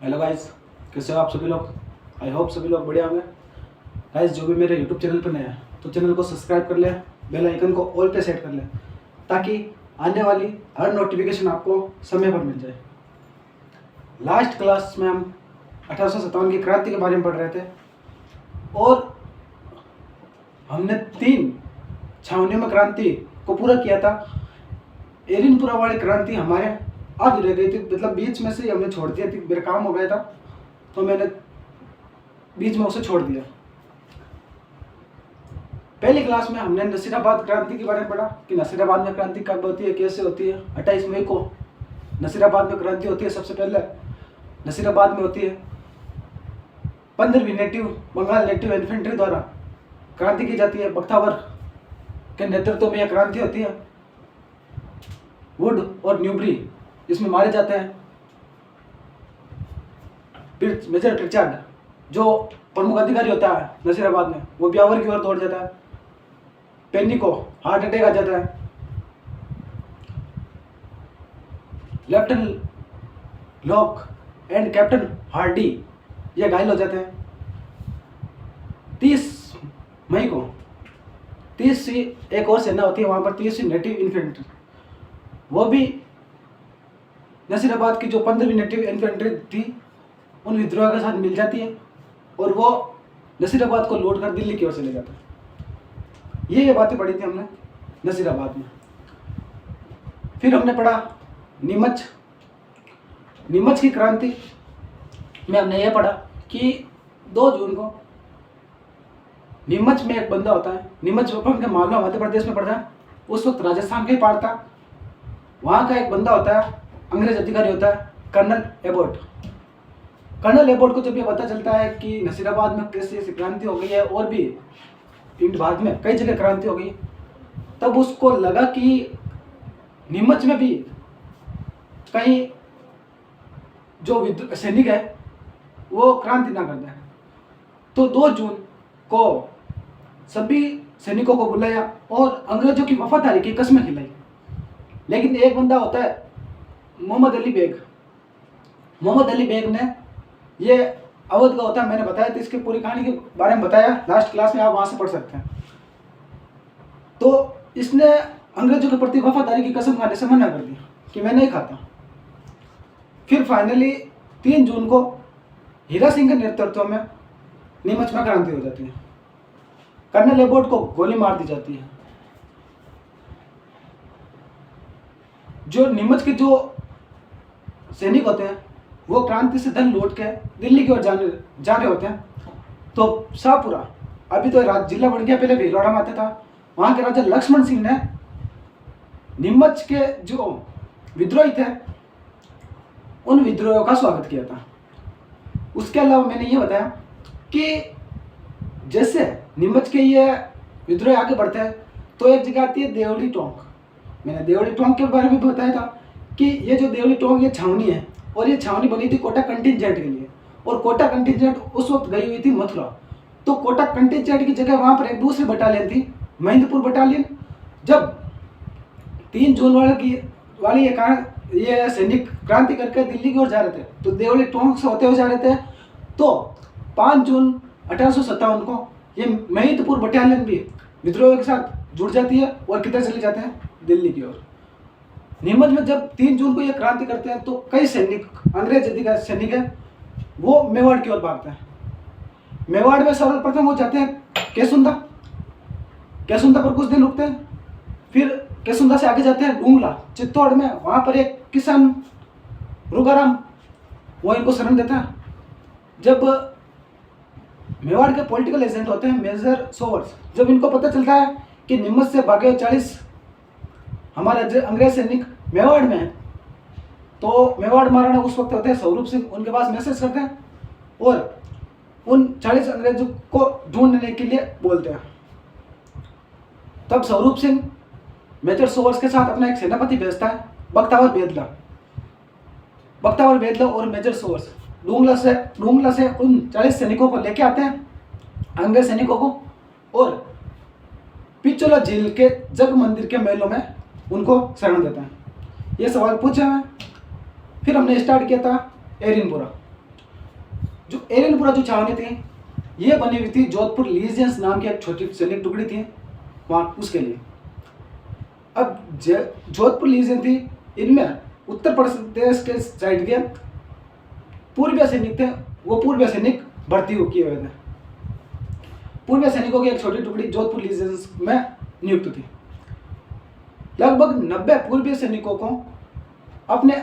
Hello guys, कैसे हो आप सभी लोग। आई होप सभी लोग बढ़िया होंगे। गाइस, जो भी मेरे यूट्यूब चैनल पर नया है तो चैनल को सब्सक्राइब कर ले, बेल आइकन को ऑल पे सेट कर ले ताकि आने वाली हर नोटिफिकेशन आपको समय पर मिल जाए। लास्ट क्लास में हम 1857 की क्रांति के बारे में पढ़ रहे थे और हमने 3 छावनियों में क्रांति को पूरा किया था। एरिनपुरा वाली क्रांति हमारे आधी रह गई थी, मतलब बीच में से हमने छोड़ दिया थी, मेरा काम हो गया था तो मैंने बीच में उसे छोड़ दिया। पहली क्लास में हमने नसीराबाद क्रांति के बारे में पढ़ा कि नसीराबाद में क्रांति कब होती है, कैसे होती है। 28 मई को नसीराबाद में क्रांति होती है। सबसे पहले नसीराबाद में होती है। 15वीं नेटिव बंगाल नेटिव इन्फेंट्री द्वारा क्रांति की जाती है। बख्तावर के नेतृत्व में यह क्रांति होती है। वुड और न्यूबरी इसमें मारे जाते हैं। फिर मेजर रिचर्ड जो प्रमुख अधिकारी होता है नसीराबाद में, वो ब्यावर की ओर दौड़ जाता है। पेन्नी को हार्ट अटैक आ जाता है। Lieutenant lock and captain Hardy ये घायल हो जाते हैं। 30 मई को 30वीं एक और सेना होती है, वहां पर 30वीं नेटिव इन्फेंट्री, वो भी नसीराबाद की जो 15वीं नेटिव इन्फेंट्री थी उन विद्रोह के साथ मिल जाती है और वो नसीराबाद को लूट कर दिल्ली की ओर चले जाते हैं। ये बातें पढ़ी थी हमने नसीराबाद में। फिर हमने पढ़ा नीमच की क्रांति में हमने ये पढ़ा कि 2 जून को नीमच में एक बंदा होता है। नीमच के मालवा मध्य प्रदेश में पड़ता है। उस वक्त राजस्थान का ही पार्ट था। वहाँ का एक बंदा होता है, अंग्रेज अधिकारी होता है, कर्नल एबोट। कर्नल एबोट को जब ये पता चलता है कि नसीराबाद में कैसी ऐसी क्रांति हो गई है और भी इंड भारत में कई जगह क्रांति हो गई, तब उसको लगा कि नीमच में भी कहीं जो सैनिक है वो क्रांति ना कर दें। तो 2 जून को सभी सैनिकों को बुलाया और अंग्रेजों की वफादारी की कस्में खिलाई। लेकिन एक बंदा होता है मोहम्मद अली बेग। मोहम्मद अली बेग ने ये अवध का होता है, मैंने बताया था, इसकी पूरी कहानी के बारे में बताया लास्ट क्लास में, आप वहां से पढ़ सकते हैं। तो इसने अंग्रेजों के प्रति वफादारी की कसम खाने से मना कर दिया कि मैं नहीं खाता। फिर फाइनली 3 जून को हीरा सिंह के नेतृत्व में नीमच में क्रांति हो जाती है। कर्नल एबोट को गोली मार दी जाती है। जो नीमच के जो सैनिक होते हैं वो क्रांति से धन लूट के दिल्ली की ओर जा रहे होते हैं। तो शाहपुरा अभी तो जिला बन गया, पहले भीलवाड़ा में आता था। वहां के राजा लक्ष्मण सिंह ने नीमच के जो विद्रोही थे उन विद्रोहियों का स्वागत किया था। उसके अलावा मैंने ये बताया कि जैसे नीमच के ये विद्रोही आगे बढ़ते हैं तो एक जगह आती है देवली टोंक। मैंने देवली टोंक के बारे में भी बताया था कि ये जो देवली टोंक ये छावनी है और ये छावनी बनी थी कोटा कंटिजेंट के लिए। और कोटा कंटिजेंट उस वक्त गई हुई थी मथुरा। तो कोटा कंटिजेंट की जगह वहां पर एक दूसरी बटालियन थी, महिंदपुर बटालियन। जब 3 जून वाली ये सैनिक क्रांति करके दिल्ली की ओर जा रहे थे तो देवली टोंक से होते हुए जा रहे थे। तो 5 जून 1857 को ये महिंदपुर बटालियन भी विद्रोह के साथ जुड़ जाती है और किधर चले जाते हैं, दिल्ली की ओर। नीमच में जब 3 जून को ये क्रांति करते हैं तो कई सैनिक, अंग्रेज अधिकारी सैनिक है, वो मेवाड़ की ओर भागते हैं। मेवाड़ में सर्वप्रथम हो जाते हैं केसुंदा पर कुछ दिन रुकते हैं। फिर केसुंदा से आगे जाते हैं डूंगला चित्तौड़ में। वहां पर एक किसान रुगाराम वो इनको शरण देता है। जब मेवाड़ के पॉलिटिकल एजेंट होते हैं मेजर सोवर्स, जब इनको पता चलता है कि नीमच से भागे 40 हमारे अंग्रेज सैनिक मेवाड़ में है, तो मेवाड़ महाराणा उस वक्त होते हैं स्वरूप सिंह, उनके पास मैसेज करते हैं और उन 40 अंग्रेजों को ढूंढने के लिए बोलते हैं। तब स्वरूप सिंह मेजर सोवर्स के साथ अपना एक सेनापति भेजता है, बख्तावर बेदला और मेजर सोवर्स डूंगला से उन 40 सैनिकों को लेके आते हैं, अंग्रेज सैनिकों को, और पिचोला झील के जग मंदिर के महलों में उनको शरण देता है। ये सवाल पूछे हैं। फिर हमने स्टार्ट किया था एरिनपुरा। जो एरनपुरा जो छावनी थी ये बनी हुई थी जोधपुर लीजियंस नाम की एक छोटी सैनिक टुकड़ी थी वहाँ उसके लिए। अब जोधपुर लीजियन थी, इनमें उत्तर प्रदेश के साइड के पूर्वीय सैनिक थे, वो पूर्वीय सैनिक भर्ती किए हुए थे। पूर्वीय सैनिकों की एक छोटी टुकड़ी जोधपुर लीजियंस में नियुक्त थी। लगभग 90 पूर्वीय सैनिकों को अपने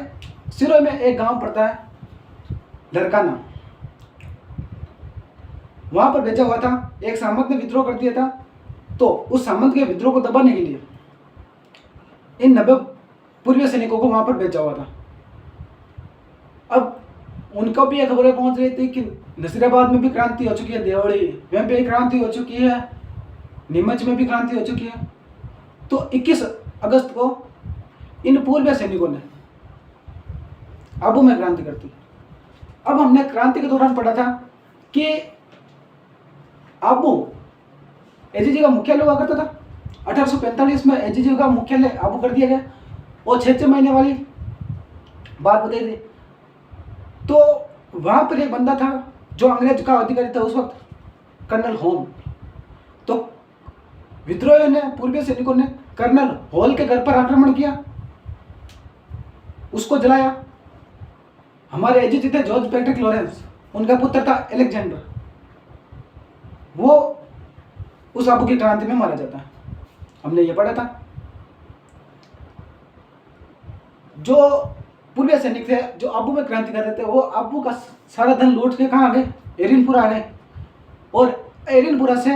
सिरों में एक गांव पड़ता है लड़काना, वहां पर भेजा हुआ था। एक सामंत ने विद्रोह कर दिया था, तो उस सामंत के विद्रोह को दबाने के लिए इन 90 पूर्वीय सैनिकों को वहां पर भेजा हुआ था। अब उनको भी यह खबरें पहुंच रही थी कि नसीराबाद में भी क्रांति हो चुकी है, देवड़ी में भी क्रांति हो चुकी है, नीमच में भी क्रांति हो चुकी है। तो 21 अगस्त को इन पूर्वीय सैनिकों ने आबू में क्रांति कर दी। अब हमने क्रांति के दौरान पढ़ा था कि आबू एजीजी का मुख्यालय हुआ करता था। 1845 में एजीजी का मुख्यालय आबू कर दिया गया और 6 महीने वाली बात बताई थी। तो वहां पर एक बंदा था जो अंग्रेज का अधिकारी था उस वक्त, कर्नल होम। तो विद्रोहियों ने, पूर्वीय सैनिकों ने कर्नल हॉल के घर पर आक्रमण किया, उसको जलाया। हमारे एजीजी थे जॉर्ज पैट्रिक लॉरेंस, उनका पुत्र था अलेक्जेंडर, वो उस आबू की क्रांति में मारा जाता है। हमने ये पढ़ा था। जो पूर्वीय सैनिक थे जो आबू में क्रांति कर रहे थे, वो आबू का सारा धन लूट के कहाँ आ गए, एरिनपुरा आ गए, और एरिनपुरा से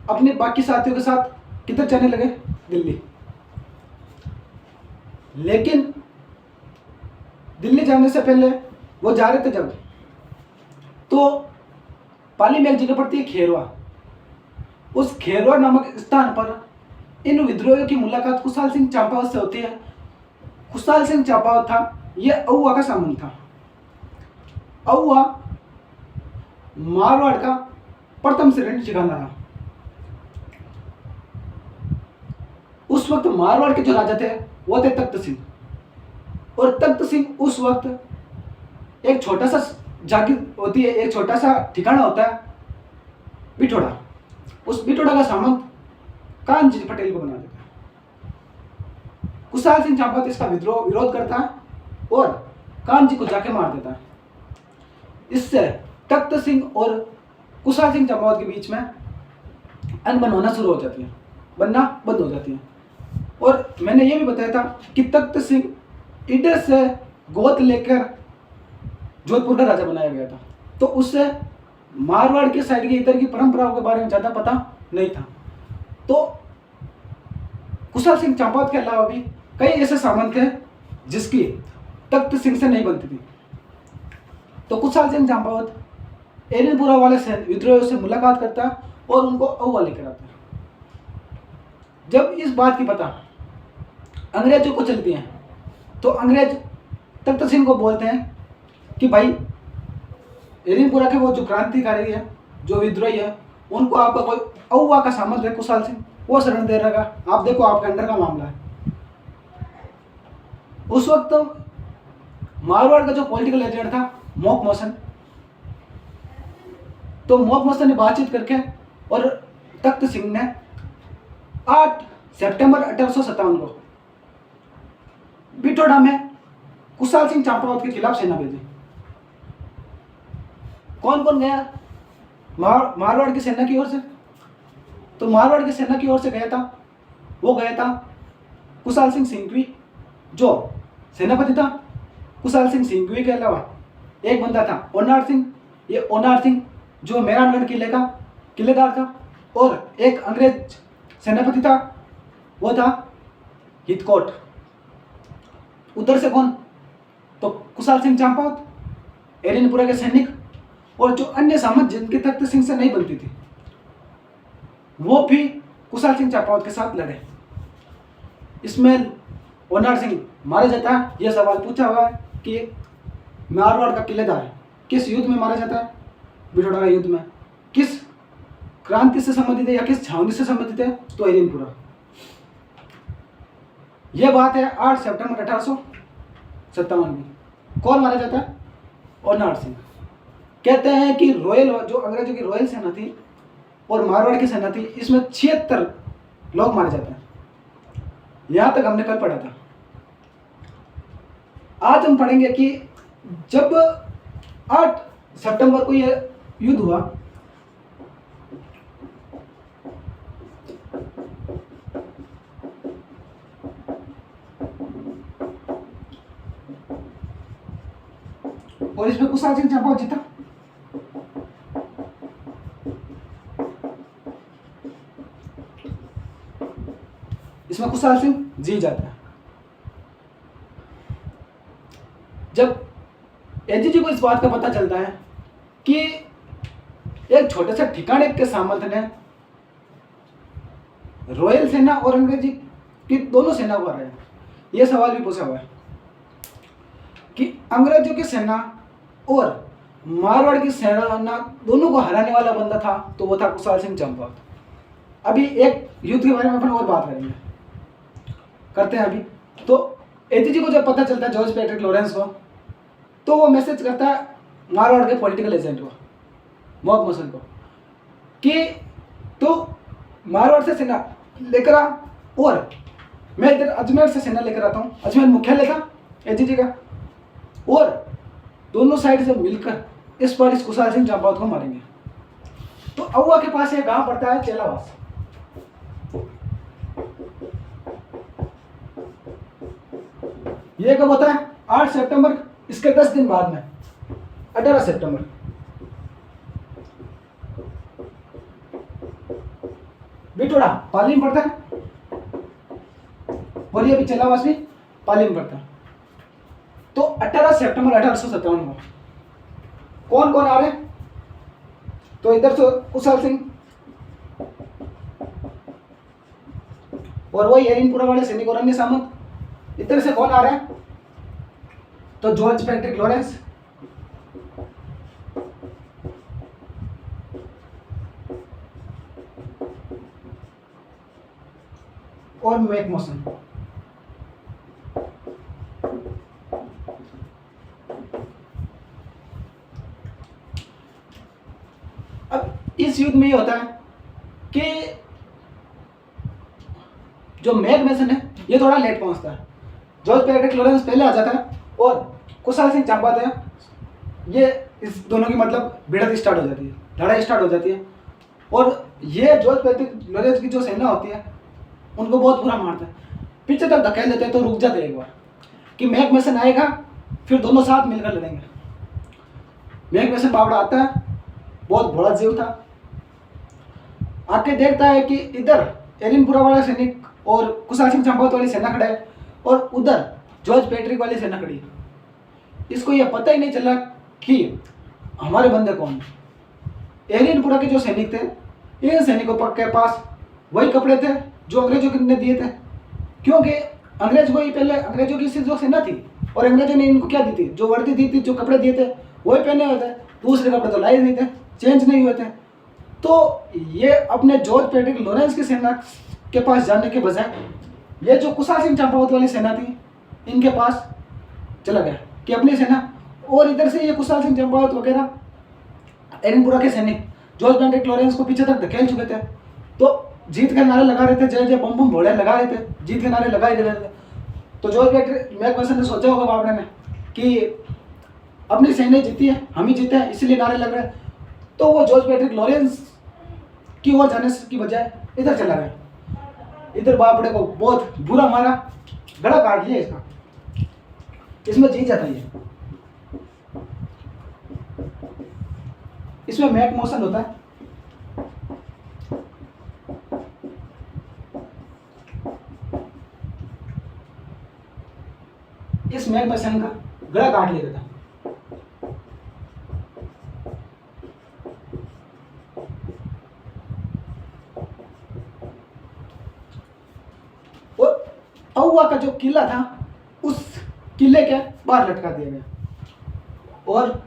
अपने बाकी साथियों के साथ किधर जाने लगे, दिल्ली। लेकिन दिल्ली जाने से पहले वो जा रहे थे जब, तो पाली में एक जगह पड़ती है खेरवा। उस खेरवा नामक स्थान पर इन विद्रोहियों की मुलाकात कुशाल सिंह चंपावत से होती है। कुशाल सिंह चंपावत था, ये अहुआ का सामंत था। अहुआ मारवाड़ का प्रथम श्रेणी ठिकाना था। उस वक्त मारवाड़ के जो राजा थे वो थे तख्त सिंह, और तख्त सिंह उस वक्त एक छोटा सा जागीर होती है, एक छोटा सा ठिकाना होता है बिठोड़ा। उस बिठोड़ा का सामंत कानजी पटेल को बना देता है। कुशाल सिंह चंपावत इसका विरोध करता है और कानजी को जाके मार देता है। इससे तख्त सिंह और कुशाल सिंह चंपावत के बीच में अनबन होना शुरू हो जाती है, बनना बंद हो जाती है। और मैंने ये भी बताया था कि तख्त सिंह इधर से गोद लेकर जोधपुर का राजा बनाया गया था, तो उससे मारवाड़ के साइड के इधर की परंपराओं के बारे में ज़्यादा पता नहीं था। तो कुशाल सिंह चंपावत के अलावा भी कई ऐसे सामंत थे जिसकी तख्त सिंह से नहीं बनती थी। तो कुशाल सिंह चंपावत एरिनपुरा वाले से विद्रोहियों से मुलाकात करता है और उनको अहुआ लेकर आता है। जब इस बात की पता अंग्रेजों को चलती है, तो अंग्रेज तख्त सिंह को बोलते हैं कि भाई एरिनपुरा के वो जो क्रांतिकारी है, जो विद्रोही है, उनको आपका कोई अहुआ का सामंत है कुशाल सिंह, वो शरण दे रहेगा, आप देखो आपके अंडर का मामला है। उस वक्त तो मारवाड़ का जो पॉलिटिकल एजेंट था मोक मोहसन, तो मोक मोहसन ने बातचीत करके और तख्त सिंह ने 8 सितंबर 1857 को बिठोड़ा में कुशाल सिंह चंपावत के खिलाफ सेना भेजी। कौन कौन गया? मारवाड़ की सेना की ओर से। तो मारवाड़ की सेना की ओर से गया था, वो गया था कुशाल सिंह सिंघवी जो सेनापति था। कुशाल सिंह सिंघवी के अलावा एक बंदा था ओनार सिंह, ये ओनार सिंह जो मेहरानगढ़ किले का किलेदार था, और एक अंग्रेज सेनापति था, वो था हितकोट। उधर से कौन? तो कुशाल सिंह चंपावत, एरिनपुरा के सैनिक, और जो अन्य सामंत जिनकी तख्त सिंह से नहीं बनती थी, वो भी कुशाल सिंह चंपावत के साथ लड़े। इसमें ओनार सिंह मारा जाता है। यह सवाल पूछा हुआ है कि मारवाड़ का किलेदार किस युद्ध में मारा जाता है? बिठोड़ा का युद्ध में। किस क्रांति से संबंधित है या किस छावनी से संबंधित है? तो एरिनपुरा। यह बात है 8 सितंबर 1857 में। कौन मारा जाता है? ओनार सिंह। कहते हैं कि रॉयल जो अंग्रेजों की रॉयल सेना थी और मारवाड़ की सेना थी, इसमें 76 लोग मारे जाते हैं। यहां तक हमने कल पढ़ा था। आज हम पढ़ेंगे कि जब 8 सितंबर को यह युद्ध हुआ, और इसमें कुशाल सिंह चंपावत जीता। इसमें कुशाल सिंह जीत जाता है। जब एजीजी को इस बात का पता चलता है कि एक छोटे से ठिकाने के सामंत ने रॉयल सेना और अंग्रेजी की दोनों सेना को हराया, यह सवाल भी पूछा हुआ है कि अंग्रेजों की सेना और मारवाड़ की सेना दोनों को हराने वाला बंदा था, तो वो था कुशाल सिंह चंपावत। अभी एक युद्ध के बारे में अपन और बात करेंगे, करते हैं अभी। तो एजीजी को जब पता चलता है जॉर्ज पैट्रिक लॉरेंस को, तो वो मैसेज करता है मारवाड़ के पॉलिटिकल एजेंट को, मोहम्मद मसन को, कि तो मारवाड़ से सेना लेकर आ और मैं इधर अजमेर से सेना लेकर आता हूँ। अजमेर मुख्यालय था एजीजी का, और दोनों साइड से मिलकर इस बार इस कुशाल सिंह चंपावत को मारेंगे। तो अहुआ के पास एक गांव पड़ता है चेलावास। यह कब होता है? 8 सितंबर, इसके 10 दिन बाद में 18 सितंबर। बिटोड़ा पाली में पड़ता है, और ये भी चेलावास भी पाली में पड़ता है। तो 18 सितंबर 1857 को कौन कौन आ रहे हैं? तो इधर से कुशाल सिंह और वही एरिनपुरा वाले सैनिक और अन्य सामंत। इधर से कौन आ रहे हैं? तो जॉर्ज पैट्रिक लॉरेंस और मैकमोसन। अब इस युद्ध में ये होता है कि जो मैकमोसन है ये थोड़ा लेट पहुंचता है। जॉर्ज पैट्रिक लॉरेंस पहले आ जाता है और कुशाल सिंह चंपावत है, ये इस दोनों की मतलब भिड़ंत स्टार्ट हो जाती है, लड़ाई स्टार्ट हो जाती है। और ये जॉर्ज पैट्रिक लॉरेंस की जो सेना होती है उनको बहुत बुरा मारता है, पीछे तक धकेल देते हैं। तो रुक जाते हैं एक बार कि मैकमोसन आएगा, फिर दोनों साथ मिलकर लड़ेंगे। मैकमोसन बावड़ा आता है, बहुत बड़ा जीव था, आके देखता है कि इधर एरिनपुरा वाला सैनिक और कुशाल सिंह चंपावत वाली सेना खड़ा है और उधर जॉर्ज पैट्रिक वाली सेना खड़ी है। इसको यह पता ही नहीं चला कि हमारे बंदे कौन है। एरिनपुरा के जो सैनिक थे, इन सैनिकों के पास वही कपड़े थे जो अंग्रेजों ने दिए थे, क्योंकि अंग्रेज को ही पहले अंग्रेजों की जो सेना थी और अंग्रेजों ने इनको क्या दी थी, जो वर्दी दी थी, जो कपड़े दिए थे वही पहने हुए थे, दूसरे कपड़े तो लाए नहीं थे, चेंज नहीं हुए थे। तो ये अपने जॉर्ज पैट्रिक लॉरेंस की सेना के पास जाने के बजाय ये जो कुशाल सिंह चंपावत वाली सेना थी इनके पास चला गया कि अपनी सेना। और इधर से ये कुशाल सिंह चंपावत वगैरह एरिनपुरा के सैनिक जॉर्ज पैट्रिक लॉरेंस को पीछे तक धकेल चुके थे, तो जीत के नारे लगा रहे थे, जय जय बम बम भोले लगा रहे थे, जीत के नारे लगा ही रहे थे। तो जॉर्ज पैट्रिक मैकमोसन ने सोचा होगा बावड़े ने कि अपनी सेना जीती है, हम ही जीते हैं, इसलिए नारे लग रहे हैं। तो वो जॉर्ज पैट्रिक लॉरेंस की ओर जाने की बजाय इधर चला गया। इधर बावड़े को बहुत बुरा मारा, गला काट लिया इसका, इसमें जीत जाता है। इसमें मैकमोसन होता है, इस मैकमोसन का गला काट लेता था। और अहुआ का जो किला था उस किले के बाहर लटका दिया गया। और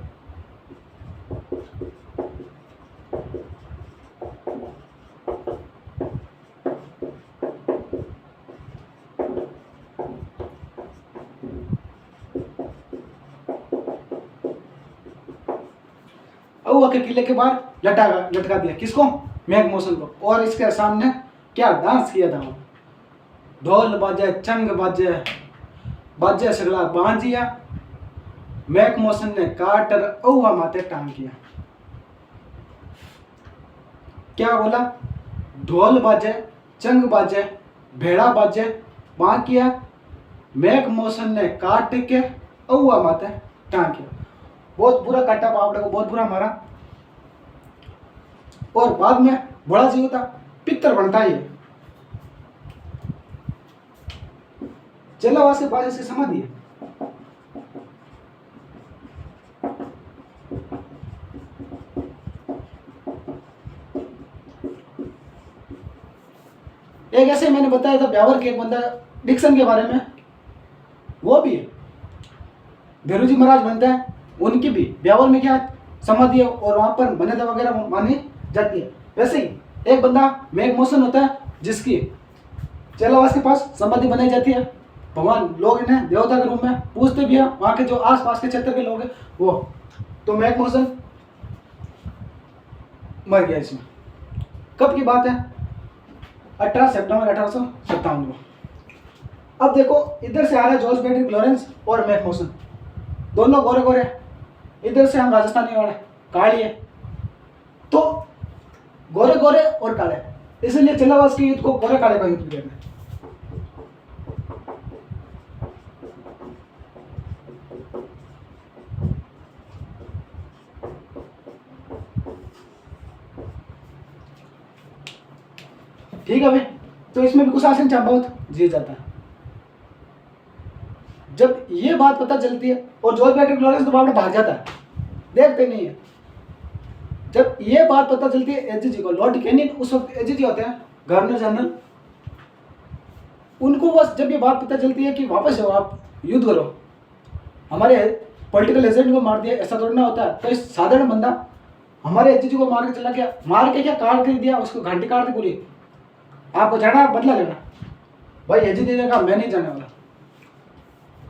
के किले के बाहर लटका दिया। किसको? मैकमोहसन को। और इसके सामने क्या डांस किया था वो, ढोल बाजे, चंग बाजे, बाजे सगला बांजिया, मैकमोहसन ने काटर औवा माथे टांग किया। क्या बोला? ढोल बाजे, चंग बाजे, भेड़ा बाजे, बांकिया, मैकमोहसन ने काट के औवा माथे टांग किया। बहुत बुरा काटा बापड़े को, बहुत बुरा मारा। और बाद में बड़ा जीव था, पित्तर बनता है ये। चेलावास के पास इसकी समाधि है। एक ऐसे मैंने बताया था ब्यावर के एक बंदा डिक्सन के बारे में, वो भी है। भेरू जी महाराज बनते हैं, उनकी भी ब्यावर में क्या समाधि है और वहां पर मान्यता वगैरह मानी जाती है। वैसे ही एक बंदा मैकमोहसन होता है जिसकी चेलावास के पास समाधि बनाई जाती है। भगवान लोग इन्हें देवता के रूप में पूजते भी है, वहां के जो आसपास के क्षेत्र के लोग हैं वो। तो मैकमोहसन मर गया इसमें। कब की बात है? 18 सितंबर 1857 को। अब देखो इधर से आ रहे जॉर्ज फ्रेडरिक लॉरेंस और मैकमोहसन, दोनों गोरे गोरे। इधर से हम राजस्थानी वाले काली है, तो गोरे गोरे और काले, इसलिए चेलावास के युद्ध को गोरे काले का युद्ध कहते हैं। ठीक है भाई, तो इसमें भी कुशासन चंपावत जीत जाता है। जब ये बात पता चलती है और जॉर्ज फ्रेडरिक लॉरेंस तो बाबा भाग जाता है, देखते नहीं है। जब ये बात पता चलती है एजीजी को, लॉर्ड कैनिंग उस वक्त एजीजी होते हैं, गवर्नर जनरल, उनको बस जब ये बात पता चलती है कि वापस जाओ आप युद्ध करो, हमारे पॉलिटिकल एजेंट को मार दिया, ऐसा थोड़ा ना होता है। तो इस साधारण बंदा हमारे एजीजी को मार के चला गया, मार के क्या काट कर दिया, उसको घंटी काट दी, बोली आपको जाना बदला लेना। भाई एजीजी ने कहा मैं नहीं जाने वाला।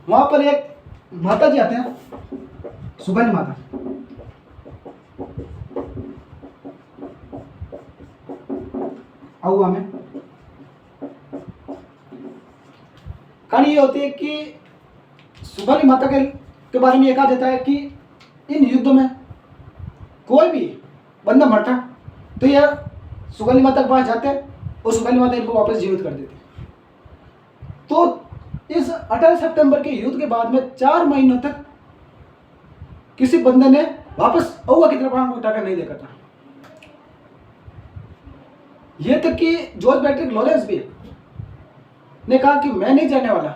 वहां पर एक माता जी आते हैं, सुगंध माता, आउआ में कहानी ये होती है कि सुगंध माता के बारे में ये कहा जाता है कि इन युद्धों में कोई भी बंदा मरता तो यह सुगंध माता के पास जाते और सुगंध माता इनको वापस जीवित कर देती। तो इस 18 सितंबर के युद्ध के बाद में 4 महीनों तक किसी बंदे ने वापस औवा की तरफ आंख उठाकर नहीं देखा था। यह तक कि जॉर्ज फ्रेडरिक लॉरेंस भी ने कहा कि मैं नहीं जाने वाला।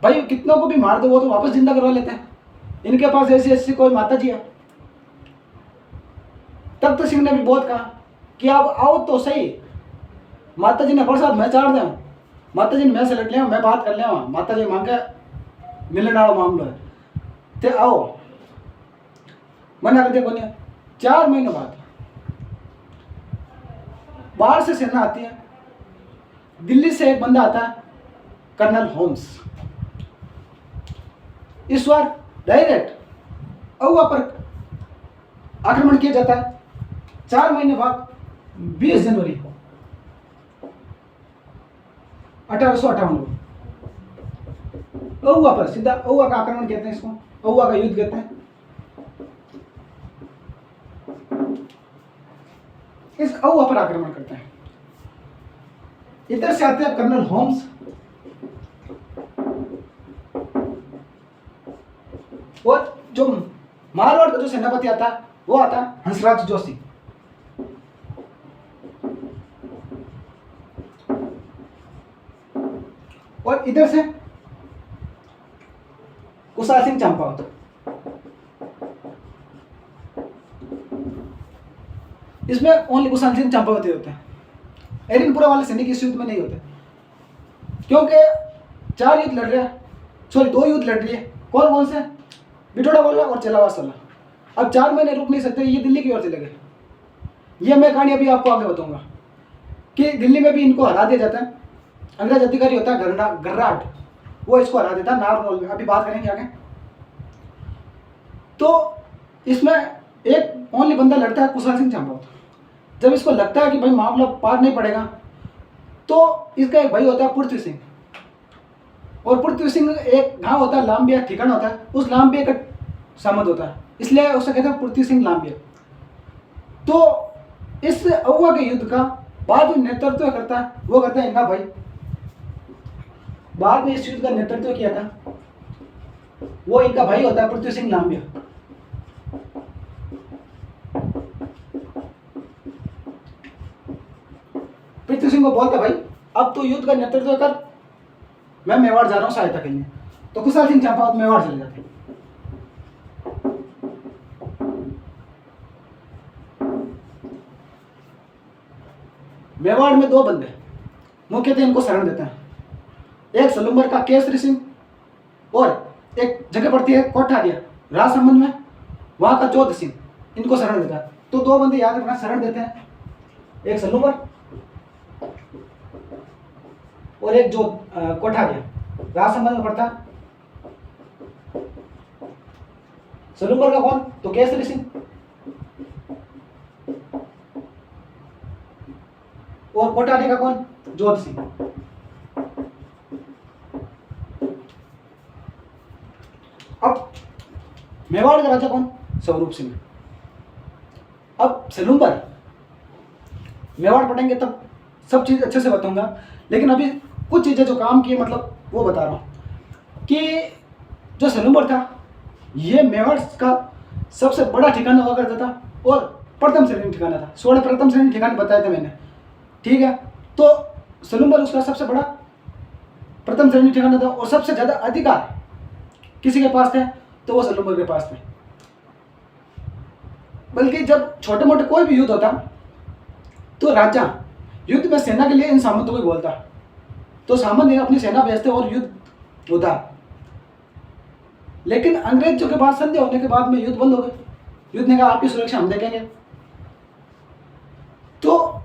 भाई कितनों को भी मार दो, वो तो वापस जिंदा करवा लेते हैं, इनके पास ऐसी ऐसी कोई माता जी है। तब तो सिंह ने भी बहुत कहा कि आप आओ तो सही, माता जी ने प्रसाद मैं चाड़ दें, माता जी ने मैं से लड़ लिया, मैं बात कर लिया, माता जी मांगे मिलने वाला मामला है, ते आओ। मना कर देखो नहीं। 4 महीने बाद बाहर से सेना आती है, दिल्ली से एक बंदा आता है, कर्नल होम्स। इस बार डायरेक्ट औवा पर आक्रमण किया जाता है। 4 महीने बाद 20 जनवरी 1858 को औवा पर सीधा औवा का आक्रमण कहते हैं, इसको औवा का युद्ध कहते हैं। इस औवा पर आक्रमण करते हैं। इधर से आते हैं कर्नल होम्स और जो मारवाड़ का जो सेनापति आता है वो आता है हंसराज जोशी। और इधर से कुशाल सिंह चंपावत। इसमें ओनली कुशाल सिंह चंपावत होते हैं, एरिनपुरा वाले सैनिक इस युद्ध में नहीं होते, क्योंकि 4 युद्ध लड़ रहे हैं, सॉरी 2 युद्ध लड़ रही है। कौन कौन से? बिठोड़ा वाला और चेलावास वाला। अब 4 महीने रुक नहीं सकते, ये दिल्ली की ओर चले गए। ये मैं कहानी अभी आपको आगे बताऊंगा कि दिल्ली में भी इनको हरा दिया जाता है। अंग्रेज अधिकारी होता है गर्राट, वो इसको हरा देता है नारनौल में, अभी बात करेंगे आगे। तो इसमें एक ओनली बंदा लड़ता है, कुशाल सिंह चंपावत। जब इसको लगता है कि भाई मामला पार नहीं पड़ेगा, तो इसका एक भाई होता है पृथ्वी सिंह, और पृथ्वी सिंह एक गांव होता है लांबिया ठिकाना होता है, उस लांबिया का सामंत होता है, इसलिए उसे कहते हैं पृथ्वी सिंह लांबिया। तो इस अहुआ के युद्ध का बाद में नेतृत्व करता है, वो करता है इनका भाई। बाद में इस युद्ध का नेतृत्व किया था वो इनका भाई होता है पृथ्वी सिंह लांबिया। पृथ्वी सिंह को बोलते भाई अब तो युद्ध का नेतृत्व कर, मैं मेवाड़ जा रहा हूं सहायता के लिए। तो कुशाल सिंह चंपावत मेवाड़ चले जाते हैं। मेवाड़ में दो बंदे मुख्यतः इनको शरण देते हैं, एक सलूम्बर का केसरी सिंह, और एक जगह पड़ती है कोठारिया राजसमंद में, वहां का चौध सिंह, इनको शरण देता है। तो दो बंदे याद रखना शरण देते हैं, एक सलूम्बर और एक जो कोठारिया राजसमंद में पड़ता है। सलूम्बर का कौन, तो केसरी सिंह, और कोठारी का कौन, जोध सिंह। अब मेवाड़ का राजा कौन, स्वरूप सिंह। अब सलूम्बर मेवाड़ पढ़ेंगे तब सब चीज अच्छे से बताऊंगा, लेकिन अभी कुछ चीजें जो काम की मतलब वो बता रहा हूं कि जो सलूम्बर था ये मेवाड़ का सबसे बड़ा ठिकाना हुआ करता था, और प्रथम श्रेणी ठिकाना था। 16 प्रथम श्रेणी ठिकाने बताए थे मैंने, ठीक है। तो सलूम्बर उसका सबसे बड़ा प्रथम श्रेणी ठिकाना था, और सबसे ज्यादा अधिकार किसी के पास थे तो वो सलूम्बर के पास थे। बल्कि जब छोटे मोटे कोई भी युद्ध होता तो राजा युद्ध में सेना के लिए इन सामंतों को बोलता, तो सामंत अपनी सेना भेजते और युद्ध होता। लेकिन अंग्रेजों के पास संधि होने के बाद में युद्ध बंद हो गए, युद्ध ने कहा आपकी सुरक्षा हम देखेंगे। तो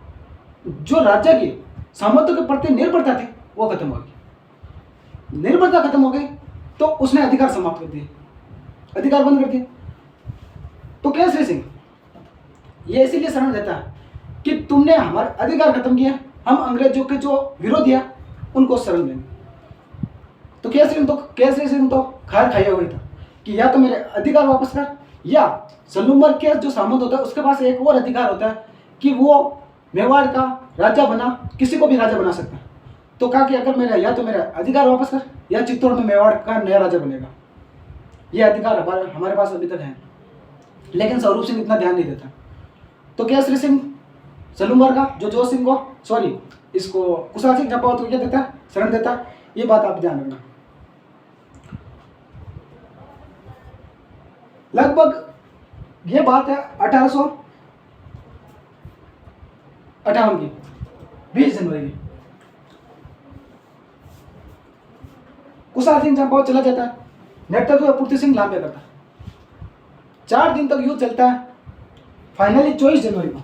जो राजा की सामंतों के प्रति निर्भरता थी वो खत्म हो गई। निर्भरता खत्म हो गई तो उसने अधिकार समाप्त कर दिए, अधिकार बंद कर दिए। तो केसरी सिंह ये इसीलिए शरण देता है कि तुमने हमारे अधिकार खत्म किए, हम अंग्रेजों के जो विरोधी है उनको शरण देंगे। तो केसरी सिंह तो खार खाया हुआ था कि या तो मेरे अधिकार वापस कर, या सलूम्बर के जो सामंत होता है उसके पास एक और अधिकार होता है कि वो मेवाड़ का राजा बना किसी को भी राजा बना सकता है। तो कहा कि अगर मेरा या तो मेरा अधिकार वापस कर, या चित्तौड़ में मेवाड़ का नया राजा बनेगा। ये अधिकार हमारे पास अभी तक है, लेकिन स्वरूप सिंह इतना ध्यान नहीं देता। तो केसरी सिंह सलूम्बर का जो जोध सिंह को सॉरी इसको कुशाल सिंह चंपावत को क्या देता है, शरण देता है। ये बात आप ध्यान रखना। लगभग ये बात है 1858 की, 20 जनवरी की। कुशाल सिंह चंपावत चला जाता है, नेतृत्व पृथ्वी सिंह लांबिया करता है। 4 दिन तक युद्ध चलता है। फाइनली 24 जनवरी को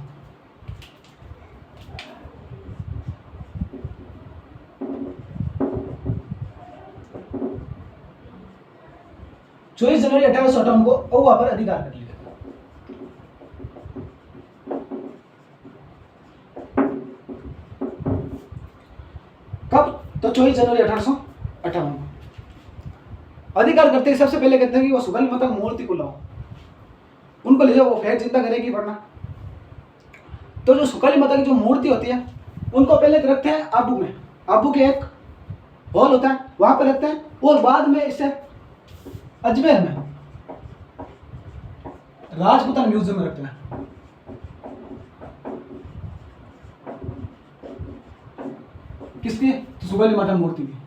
24 जनवरी 1858 को अहुआ पर अधिकार कर लिया। कब, तो 24 जनवरी 1858 को अधिकार करते ही सबसे पहले कहते हैं कि वो सुगल माता मूर्ति को लाओ, उनको ले जाओ, वो फिर चिंता करेगी वरना। तो जो सुकाली माता की जो मूर्ति होती है उनको पहले रखते हैं आबू में, आबू के एक हॉल होता है वहां पर रखते हैं, और बाद में इसे अजमेर में राजपूताना म्यूजियम में रखते हैं। किसकी, तो सुकाली माता मूर्ति की।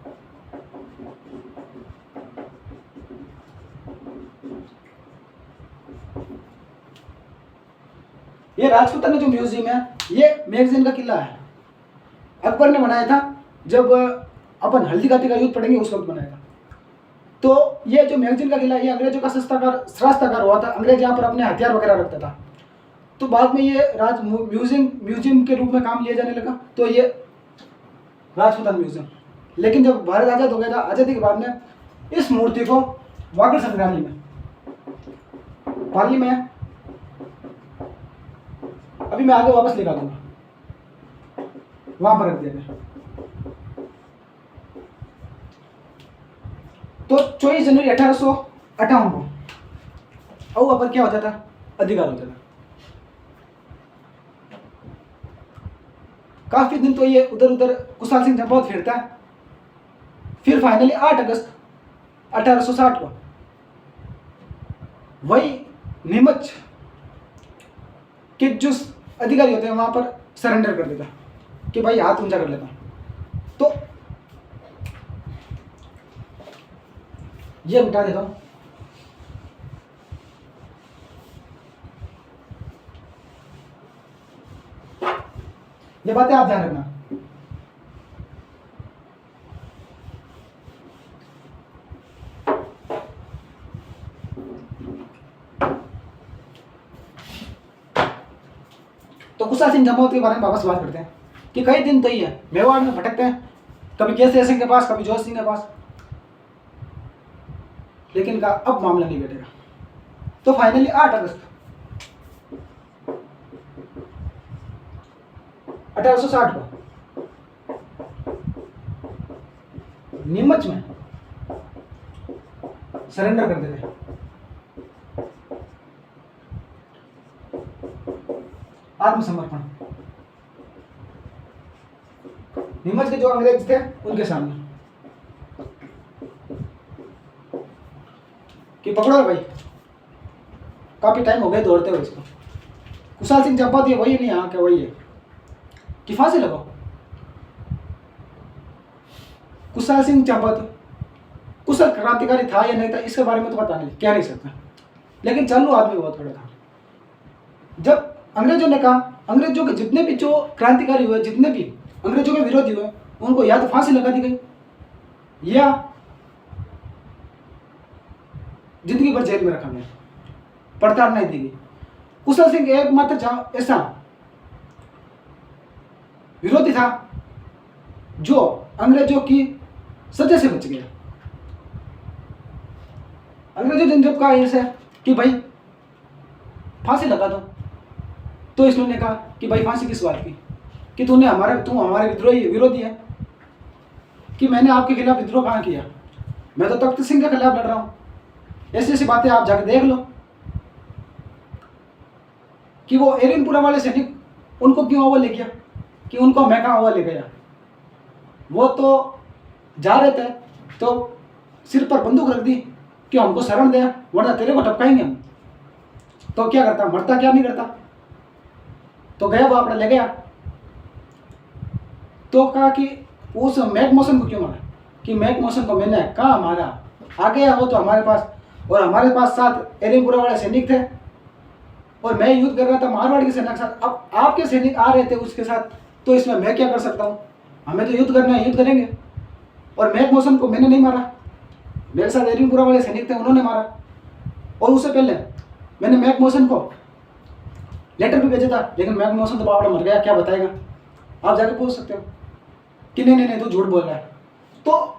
ये राजपूताना जो म्यूजियम है ये मैगजीन का किला है, अकबर ने बनाया था जब अपन हल्दी घाटी का युद्ध पढ़ेंगे उस वक्त बनाया था। तो ये जो मैगजीन का किला है ये अंग्रेजों का शस्त्रागार हुआ था, अंग्रेज यहाँ पर अपने हथियार वगैरह रखता था। तो बाद में ये म्यूजियम के रूप में काम लिया जाने लगा, तो ये राजपूताना म्यूजियम। लेकिन जब भारत आज़ाद हो गया था, आज़ादी के बाद में इस मूर्ति को वागड़ संग्रहालय में पाली में अभी मैं आगे वापस लेकर दूंगा, वहां पर रख दिया गया। तो 24 जनवरी 1858 को वहां पर क्या हो जाता, अधिकार हो जाता। काफी दिन तो ये उधर उधर कुशाल सिंह चंपावत फिरता है। फिर फाइनली 8 अगस्त 1860 को वही नीमच के जो अधिकारी होते हैं वहां पर सरेंडर कर देता कि भाई हाथ ऊंचा कर लेता हूं। तो ये मिटा देता हूं। ये बातें आप ध्यान रखना। तो कुशाल सिंह चंपावत के बारे में वापस बात करते हैं कि कई दिन तो ही है मेवाड़ में भटकते हैं, कभी केसरी सिंह के पास, कभी जोश सिंह के पास, लेकिन का अब मामला नहीं बैठेगा। तो फाइनली 8 अगस्त 1860 को नीमच में सरेंडर कर देते हैं। आत्मसमर्पण नीमच के जो अंग्रेज थे उनके सामने कि पकड़ो भाई, काफी टाइम हो गया दौड़ते हुए इसको। कुशाल सिंह चंपावत वही नहीं, यहाँ क्या वही है कि फांसी लगाओ। कुशाल सिंह चंपावत कुशल क्रांतिकारी था या नहीं था इसके बारे में तो पता नहीं, कह नहीं सकता, लेकिन चालू आदमी बहुत बड़ा था। जब अंग्रेजों ने कहा, अंग्रेजों के जितने भी जो क्रांतिकारी हुए, जितने भी अंग्रेजों के विरोधी हुए, उनको या तो फांसी लगा दी गई या जिंदगी भर जेल में रखा गया, पड़ताल नहीं दी गई। कुशल सिंह एकमात्र ऐसा विरोधी था जो अंग्रेजों की सजा से बच गया। अंग्रेजों ने जब कहा ऐसे कि भाई फांसी लगा दो, तो इसने कहा कि भाई फांसी किस बात की, कि तू हमारे विरोधी है, कि मैंने आपके खिलाफ विद्रोह कहाँ किया, मैं तो तख्त सिंह के खिलाफ लड़ रहा हूं। ऐसी ऐसी बातें आप जाकर देख लो कि वो एरिनपुरा वाले सैनिक उनको क्यों अव्वल ले गया, कि उनको मैं कहाँ अव्वल ले गया। वो तो जा रहे थे तो सिर पर बंदूक रख दी कि हमको शरण दे, वरना तेरे को टपकाएंगे हम। तो क्या करता, मरता क्या नहीं करता, तो गया वो अपने ले गया। तो कहा कि उस मैक मोशन को क्यों मारा, कि मैक मोशन को मैंने कहा मारा, आ गया वो तो हमारे पास, और हमारे पास 7 एरिनपुरा वाले सैनिक थे और मैं युद्ध कर रहा था मारवाड़ के सेना के साथ। अब आपके सैनिक आ रहे थे उसके साथ, तो इसमें मैं क्या कर सकता हूँ, हमें तो युद्ध करना है, युद्ध करेंगे। और मैक मोशन को मैंने नहीं मारा, मेरे साथ एरिनपुरा वाले सैनिक थे, उन्होंने मारा। और उससे पहले मैंने मैक मोशन को लेटर भी भेजा था, लेकिन मैक मोशन तो बावड़ा मर गया, क्या बताएगा, आप जाके पूछ सकते हो कि नहीं नहीं नहीं तो झूठ बोल रहा है। तो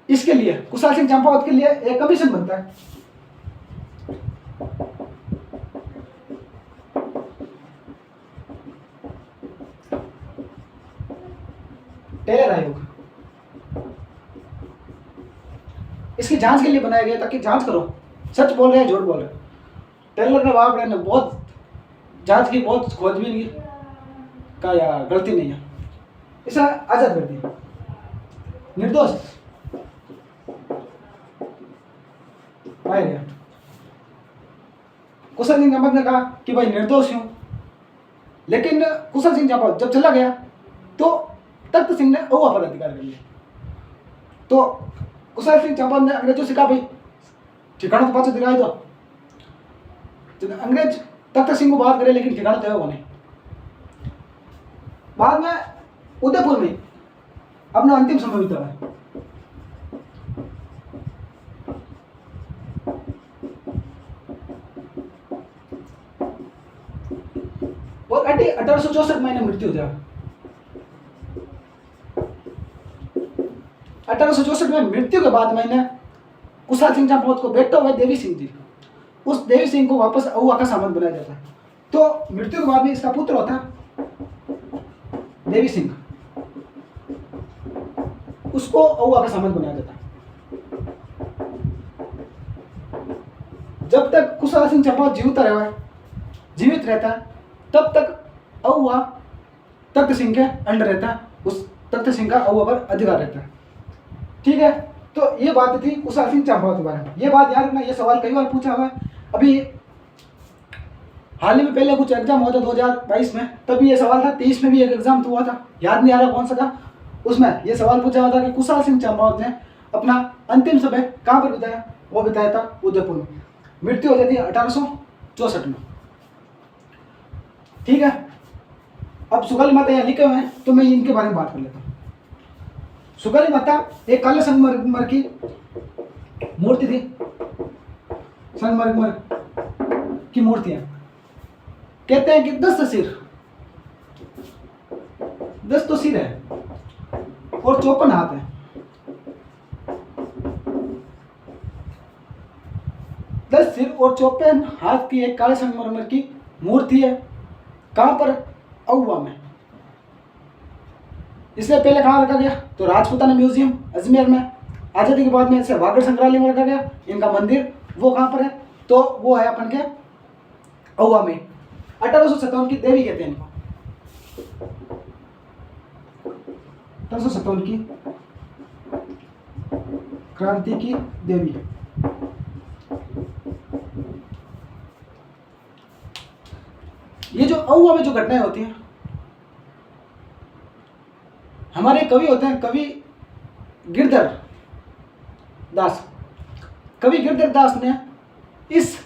इसके लिए कुशाल सिंह चंपावत के लिए एक कमीशन बनता है। टेलर आयोग इसकी जांच के लिए बनाया गया ताकि जांच करो सच बोल रहे हैं झूठ बोल रहे हैं। टेलर ने बाप ने बहुत जांच की, बहुत खोजबीन की, का यार गलती नहीं है, इसे आजाद कर दिया, निर्दोष पाया गया। कुशल सिंह चंपावत ने कहा कि भाई निर्दोष हूं, लेकिन कुशल सिंह चंपावत जब चला गया तो तख्त सिंह ने अहुआ पर अधिकार कर लिया। तो कुशल सिंह चंपावत ने अंग्रेजों से कहा भाई ठिकाना तो पाछा दिलाए दो। तो अंग्रेज तख्त सिंह को बात करे, लेकिन ठिकाना तो है वो नहीं। बाद में उदयपुर में अपना अंतिम समय बिताया है। और 1864 में मृत्यु हुआ। 1864 में मृत्यु के बाद मैंने कुशाल सिंह चंपावत को बेटे हुए देवी सिंह जी, उस देवी सिंह को वापस अहुआ का सामंत बनाया जाता है। तो मृत्यु के बाद में इसका पुत्र होता है देवी सिंह, उसको औवा का सामंत बनाया जाता है। जब तक कुशाल सिंह चंपावत जीवित रहता है तब तक औवा तख्त सिंह के अंडर रहता है, उस तख्त सिंह का औवा पर अधिकार रहता है। ठीक है, तो ये बात थी कुशाल सिंह चंपावत के बारे में। ये बात याद रखना, ये सवाल कई बार पूछा हुआ है। अभी हाल ही में पहले कुछ एग्जाम हुआ था 2022 में, तभी ये सवाल था। 23 में भी एक एग्जाम हुआ था, याद नहीं आ रहा कौन सा था, उसमें ये सवाल पूछा हुआ था कि कुशाल सिंह चंपावत ने अपना अंतिम समय कहाँ पर बिताया। वो बिताया था उदयपुर में। मृत्यु हो जाती है 1864 में। ठीक है, अब सुगली माता यहाँ लिखे हुए हैं तो मैं इनके बारे में बात कर लेता हूँ। सुगली माता एक काले संगमरमर की मूर्ति थी, संगमरमर की मूर्तियां। कहते हैं कि 10 तो सिर है और 54 हाथ है। 10 सिर और 54 हाथ की एक काले संगमरमर की मूर्ति है। कहां पर? औवा में। इसलिए पहले कहां रखा गया? तो राजपूताना म्यूजियम अजमेर में। आजादी के बाद में इसे वागड़ संग्रहालय में रखा गया। इनका मंदिर वो कहां पर है? तो वो है अपन के औवा में। 1857 की देवी कहते हैं इनको। 1857 की क्रांति की देवी। ये जो औवा में जो घटनाएं होती हैं, हमारे कवि होते हैं, कवि गिरधर दास। कवि गिरधर दास ने इस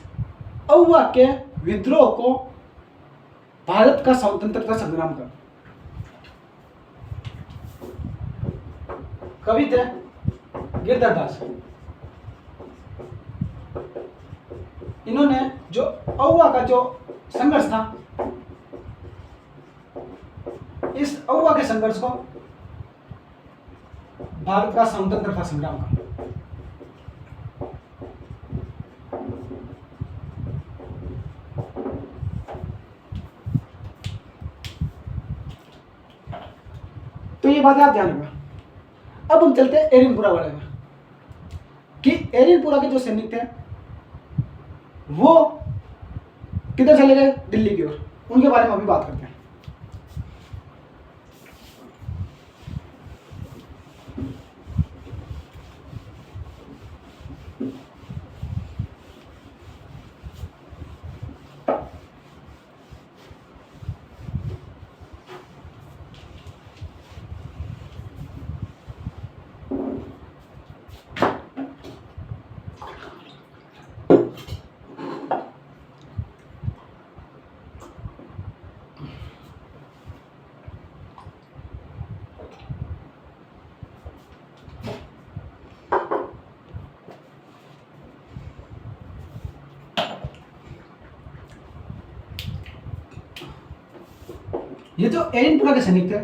औवा के विद्रोह को भारत का स्वतंत्रता संग्राम का, कवि थे गिरधर दास। इन्होंने जो औवा का जो संघर्ष था, इस औवा के संघर्ष को भारत का स्वतंत्रता संग्राम का। तो ये बात आप ध्यान रखना। अब हम चलते हैं एरिनपुरा वाले में कि एरिनपुरा के जो सैनिक थे वो किधर चले गए? दिल्ली की ओर। उनके बारे में अभी बात करते हैं। ये जो एरिनपुरा के सैनिक थे,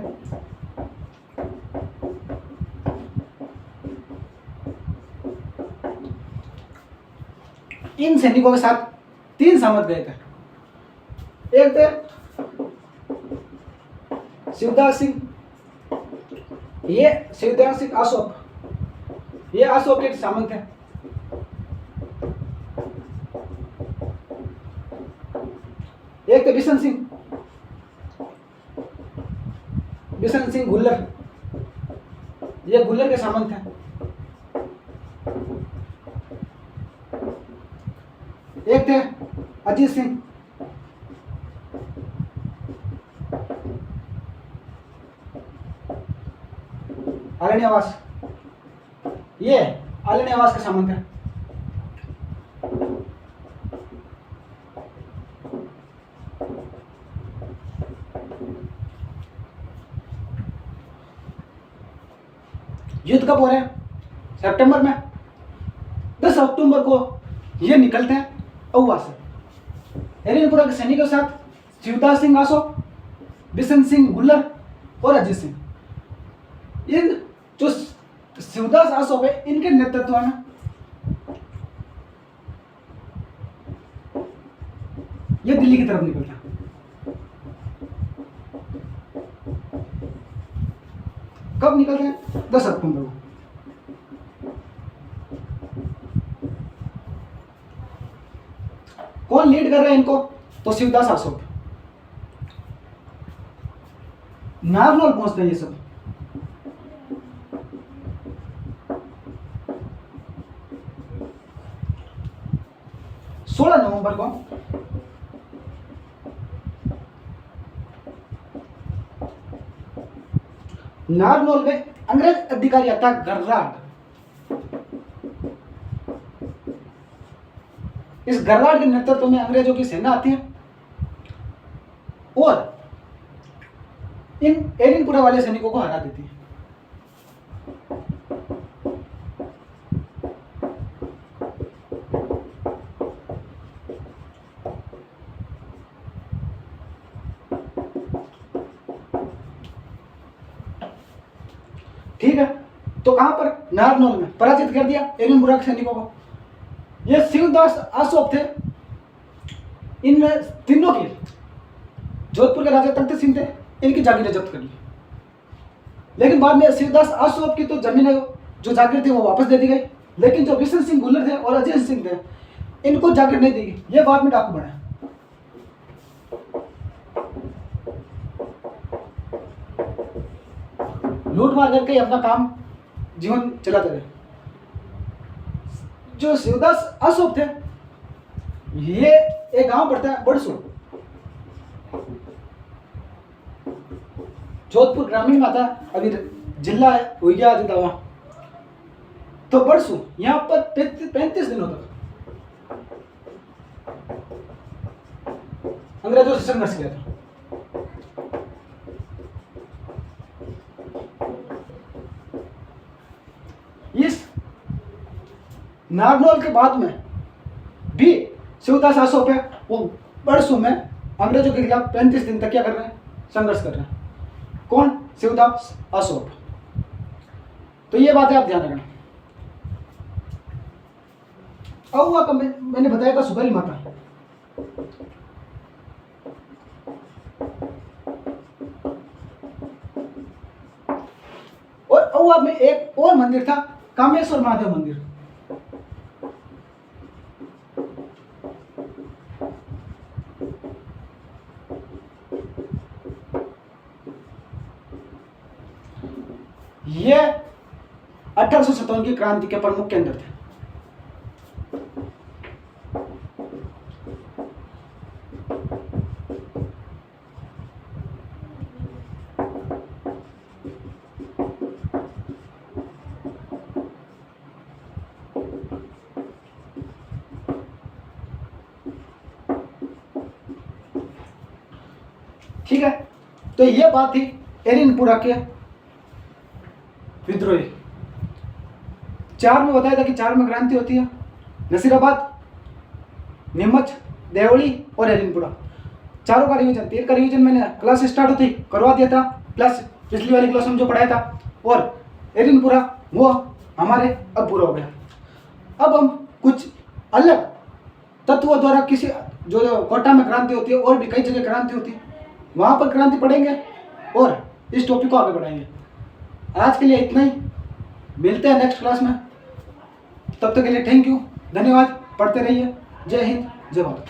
इन सैनिकों के साथ 3 सामंत गए थे। एक थे शिवदास सिंह, ये शिवदास सिंह अशोक, ये अशोक के सामंत है। एक थे बिशन सिंह, बिशन सिंह गुल्लर, ये गुल्लर के सामंत है। एक थे अजीत सिंह, अरण्यवास, ये अरण्यवास के सामंत है। युद्ध कब हो रहे हैं? सितंबर में। 10 अक्टूबर को ये निकलते हैं औवा से। एरिनपुरा के सैनिकों के साथ शिवदास सिंह अशोक, बिशन सिंह गुल्लर और अजीत सिंह। इन जो शिवदास अशोक है, इनके नेतृत्व में ये दिल्ली की तरफ निकलता है। कब निकलते हैं? 10 अक्टूबर को। कौन लीड कर रहे हैं इनको? तो शिवदास आसोप। नारनौल पहुंचते हैं ये सब। सोलह नवंबर को नारनौल में अंग्रेज अधिकारी आता गर्राड। इस गर्राड के नेतृत्व में अंग्रेजों की सेना आती है और इन एरिनपुरा वाले सैनिकों को हरा देती है। ठीक है, तो कहां पर? नारनौल में पराजित कर दिया एरिनपुरा के सैनिकों को। ये शिवदास आसोप थे। इन तीनों की, जोधपुर के राजा तख्त सिंह थे, इनकी जागीरें जब्त कर ली। लेकिन बाद में शिवदास आसोप की तो जमीनें, जो जागीर थी, वो वापस दे दी गई। लेकिन जो बिशन सिंह गुल्लर थे और अजय सिंह थे, इनको जागीर नहीं दी गई। ये बाद में डाकू बने। लूट मार करके अपना काम जीवन चलाते रहे। जो शिवदास आसोप थे, ये एक गांव पड़ता है बड़सू, जोधपुर ग्रामीण में आता है। अभी जिला है हो गया आदि दावा। तो बड़सू यहां पर 35 दिनों तक अंग्रेजों से संघर्ष किया था। इस नारनौल के बाद में भी शिवदास आसोप है, वो बड़सू में अंग्रेजों के खिलाफ 35 दिन तक क्या कर रहे हैं? संघर्ष कर रहे हैं। कौन? शिवदास आसोप। तो ये बातें आप ध्यान रखना। अहुआ का मैंने बताया था सुबेरी माता। और अहुआ में एक और मंदिर था, कामेश्वर महादेव मंदिर। ये 1857 की क्रांति के प्रमुख केंद्र थे। ठीक है, तो ये बात थी एरिनपुरा के विद्रोही। 4 में बताया था कि 4 में क्रांति होती है। नसीराबाद, नीमच, देवली और एरिनपुरा, चारों का रिवीजन, 3 का रिवीजन मैंने क्लास स्टार्ट होती करवा दिया था, प्लस पिछली वाली क्लास में जो पढ़ाया था। और एरिनपुरा वो हमारे अब पूरा हो गया। अब हम कुछ अलग तत्वों द्वारा किसी जो कोटा में क्रांति होती है और भी कई जगह क्रांति होती है, वहाँ पर क्रांति पढ़ेंगे और इस टॉपिक को आगे बढ़ाएंगे। आज के लिए इतना ही, मिलते हैं नेक्स्ट क्लास में। तब तक के लिए थैंक यू, धन्यवाद। पढ़ते रहिए। जय हिंद, जय भारत।